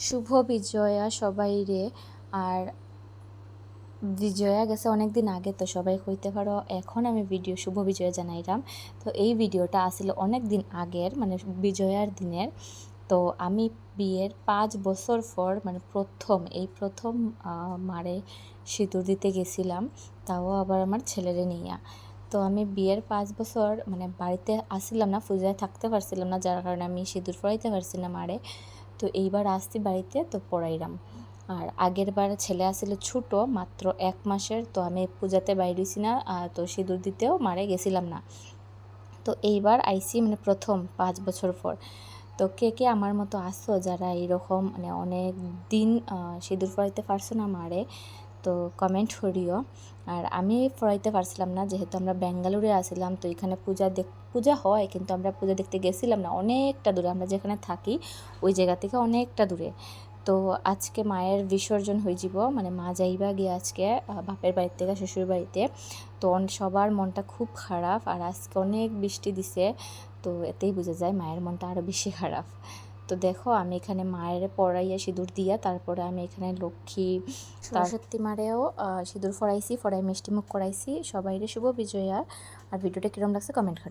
শুভ বিজয়া সবাই রে। আর বিজয়া গেছে অনেক দিন আগে, তো সবাই হইতে পারো এখন আমি ভিডিও শুভ বিজয়া জানাইলাম। তো এই ভিডিওটা আসলে অনেক দিন আগের, মানে বিজয়ার দিনের। তো আমি বিয়ের 5 বছর পর, মানে প্রথম মারে সিঁদুর দিতে গেছিলাম, তাও আবার আমার ছেলেরে নিয়ে। তো আমি বিয়ের 5 বছর মানে বাড়িতে আসছিলাম না, পূজায় থাকতে পারছিলাম না, যার কারণে আমি সিঁদুর পরাইতে পারছি না মারে। তো এইবার আসছি বাড়িতে, তো পড়াইলাম। আর আগের বার ছেলে আসলে ছোট, মাত্র 1 মাসের, তো আমি পূজাতে বাইরেছি না, তো সিঁদুর দিতেও মারে গেছিলাম না। তো এইবার আইসি মানে প্রথম 5 বছর পর। তো কে কে আমার মতো আসছো যারা এইরকম মানে অনেক দিন সিঁদুর পরাইতে পারছো না মারে, তো কমেন্ট করিও। আর আমি পড়াইতে পারছিলাম না, যেহেতু আমরা ব্যাঙ্গালোরে আসছিলাম, তো এখানে পূজা হয়, কিন্তু আমরা পূজা দেখতে গেছিলাম না, অনেকটা দূরে, আমরা যেখানে থাকি ওই জায়গা থেকে অনেকটা দূরে। তো আজকে মায়ের বিসর্জন হয়ে যাব, মানে মা যাইবা গিয়ে আজকে বাপের বাড়ির থেকে শ্বশুর বাড়িতে। তো সবার মনটা খুব খারাপ, আর আজকে অনেক বৃষ্টি দিছে, তো এতেই বোঝা যায় মায়ের মনটা আরও বেশি খারাপ। তো দেখো আমি এখানে মায়ের পরাইয়া সিঁদুর দিয়া, তারপরে আমি এখানে লক্ষ্মী সরস্বতী মারেও সিঁদুর ফরাইছি, ফরাই মিষ্টি মুখ করাইছি সবাইরে শুভ বিজয়া। আর ভিডিওটা কীরকম লাগছে কমেন্ট করি।